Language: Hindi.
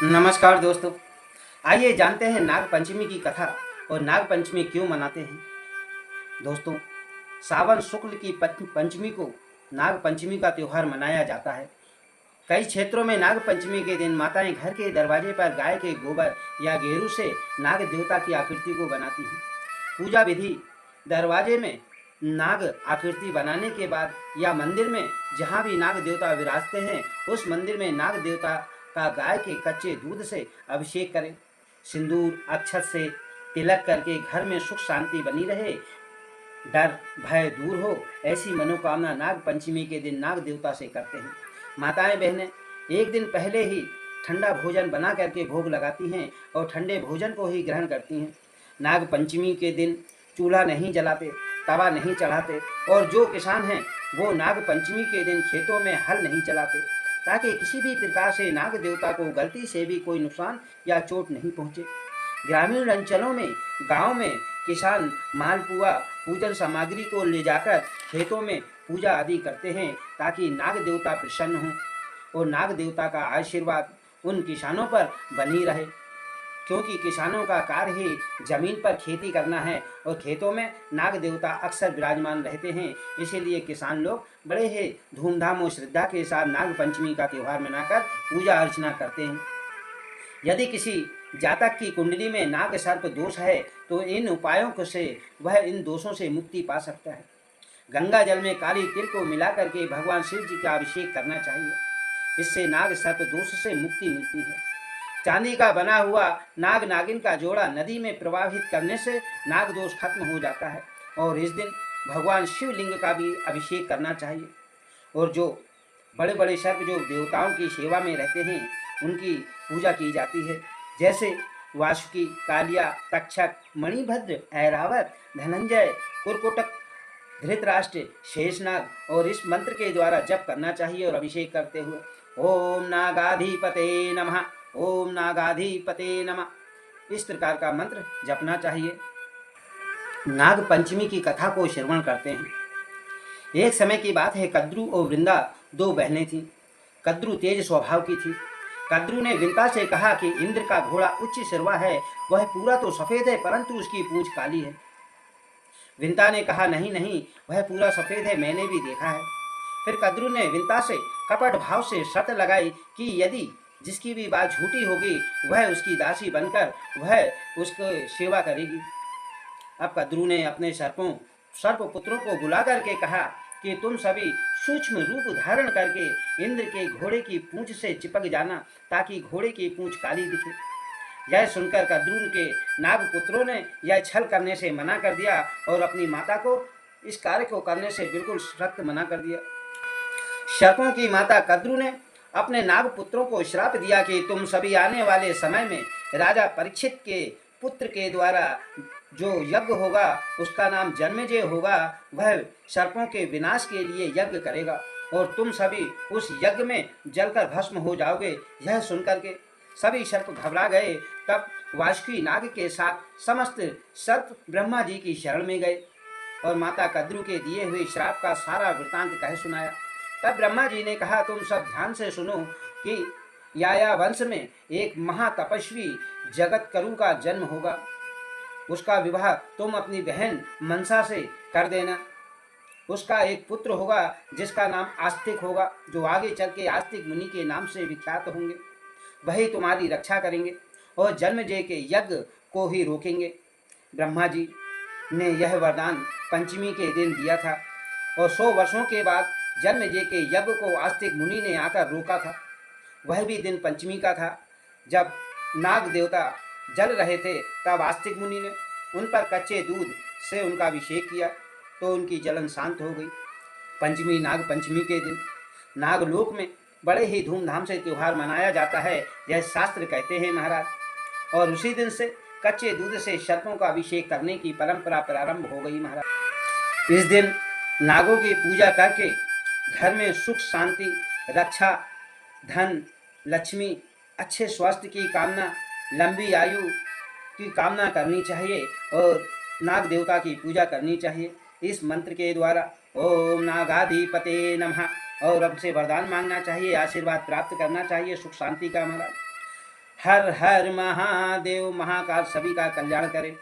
नमस्कार दोस्तों। आइए जानते हैं नाग पंचमी की कथा और नाग पंचमी क्यों मनाते हैं। दोस्तों, सावन शुक्ल की पंचमी को नाग पंचमी का त्यौहार मनाया जाता है। कई क्षेत्रों में नाग पंचमी के दिन माताएं घर के दरवाजे पर गाय के गोबर या गेरू से नाग देवता की आकृति को बनाती हैं। पूजा विधि: दरवाजे में नाग आकृति बनाने के बाद या मंदिर में जहाँ भी नाग देवता विराजते हैं उस मंदिर में नाग देवता का गाय के कच्चे दूध से अभिषेक करें। सिंदूर अक्षत से तिलक करके घर में सुख शांति बनी रहे, डर भय दूर हो, ऐसी मनोकामना नाग पंचमी के दिन नाग देवता से करते हैं। माताएं बहनें एक दिन पहले ही ठंडा भोजन बना करके भोग लगाती हैं और ठंडे भोजन को ही ग्रहण करती हैं। नाग पंचमी के दिन चूल्हा नहीं जलाते, तवा नहीं चढ़ाते और जो किसान हैं वो नाग पंचमी के दिन खेतों में हल नहीं चलाते, ताकि किसी भी प्रकार से नाग देवता को गलती से भी कोई नुकसान या चोट नहीं पहुँचे। ग्रामीण अंचलों में गांव में किसान मालपुआ पूजन सामग्री को ले जाकर खेतों में पूजा आदि करते हैं, ताकि नाग देवता प्रसन्न हों और नाग देवता का आशीर्वाद उन किसानों पर बनी रहे, क्योंकि किसानों का कार्य ही जमीन पर खेती करना है और खेतों में नाग देवता अक्सर विराजमान रहते हैं। इसीलिए किसान लोग बड़े ही धूमधाम और श्रद्धा के साथ नाग पंचमी का त्यौहार मनाकर पूजा अर्चना करते हैं। यदि किसी जातक की कुंडली में नाग सर्प दोष है तो इन उपायों से वह इन दोषों से मुक्ति पा सकता है। गंगा जल में काली तिल को मिलाकर के भगवान शिव जी का अभिषेक करना चाहिए, इससे नाग सर्प दोष से मुक्ति मिलती है। चांदी का बना हुआ नाग नागिन का जोड़ा नदी में प्रवाहित करने से नाग दोष खत्म हो जाता है और इस दिन भगवान शिवलिंग का भी अभिषेक करना चाहिए। और जो बड़े बड़े सर्प जो देवताओं की सेवा में रहते हैं उनकी पूजा की जाती है, जैसे वासुकी, कालिया, तक्षक, मणिभद्र, ऐरावत, धनंजय, कुरकुटक, धृतराष्ट्र, शेषनाग और इस मंत्र के द्वारा जप करना चाहिए और अभिषेक करते हुए ओम नागाधिपते नमः, ओम नागाधिपते नमः इस प्रकार का मंत्र जपना चाहिए। नाग पंचमी की कथा को श्रवण करते हैं। एक समय की बात है, कद्रू और वृंदा दो बहनें थीं। कद्रू तेज स्वभाव की थी। कद्रू ने वृंदा से कहा कि इंद्र का घोड़ा उच्च सिरवा है, वह पूरा तो सफेद है परंतु उसकी पूंछ काली है। वृंदा ने कहा नहीं नहीं, वह पूरा सफेद है, मैंने भी देखा है। फिर कद्रू ने वृंदा से कपट भाव से शर्त लगाई कि यदि जिसकी भी बात झूठी होगी वह उसकी दासी बनकर वह उसको सेवा करेगी। अब कद्रू ने अपने सर्प पुत्रों को बुला करके कहा कि तुम सभी सूक्ष्म रूप धारण करके इंद्र के घोड़े की पूंछ से चिपक जाना, ताकि घोड़े की पूंछ काली दिखे। यह सुनकर कद्रू के नागपुत्रों ने यह छल करने से मना कर दिया और अपनी माता को इस कार्य को करने से बिल्कुल सख्त मना कर दिया। सर्पों की माता कद्रू ने अपने नागपुत्रों को श्राप दिया कि तुम सभी आने वाले समय में राजा परीक्षित के पुत्र के द्वारा जो यज्ञ होगा उसका नाम जन्मेजय होगा, वह सर्पों के विनाश के लिए यज्ञ करेगा और तुम सभी उस यज्ञ में जलकर भस्म हो जाओगे। यह सुनकर के सभी सर्प घबरा गए। तब वासुकी नाग के साथ समस्त सर्प ब्रह्मा जी की शरण में गए और माता कद्रू के दिए हुए श्राप का सारा वृतांत कह सुनाया। तब ब्रह्मा जी ने कहा, तुम सब ध्यान से सुनो कि याया वंश में एक महातपस्वी जगतकरु का जन्म होगा। उसका विवाह तुम अपनी बहन मनसा से कर देना। उसका एक पुत्र होगा जिसका नाम आस्तिक होगा, जो आगे चल के आस्तिक मुनि के नाम से विख्यात होंगे। वही तुम्हारी रक्षा करेंगे और जन्मेजय के यज्ञ को ही रोकेंगे। ब्रह्मा जी ने यह वरदान पंचमी के दिन दिया था और 100 वर्षों के बाद जन्मेजय के यज्ञ को आस्तिक मुनि ने आकर रोका था। वह भी दिन पंचमी का था। जब नाग देवता जल रहे थे तब आस्तिक मुनि ने उन पर कच्चे दूध से उनका अभिषेक किया तो उनकी जलन शांत हो गई। पंचमी नाग पंचमी के दिन नागलोक में बड़े ही धूमधाम से त्यौहार मनाया जाता है, यह शास्त्र कहते हैं महाराज। और उसी दिन से कच्चे दूध से सर्पों का अभिषेक करने की परंपरा प्रारंभ हो गई महाराज। इस दिन नागों की पूजा करके घर में सुख शांति, रक्षा, धन, लक्ष्मी, अच्छे स्वास्थ्य की कामना, लंबी आयु की कामना करनी चाहिए और नाग देवता की पूजा करनी चाहिए इस मंत्र के द्वारा। ओम नागाधिपते नमः। और अब से वरदान मांगना चाहिए, आशीर्वाद प्राप्त करना चाहिए सुख शांति का महाराज। हर हर महादेव। महाकाल सभी का कल्याण करे।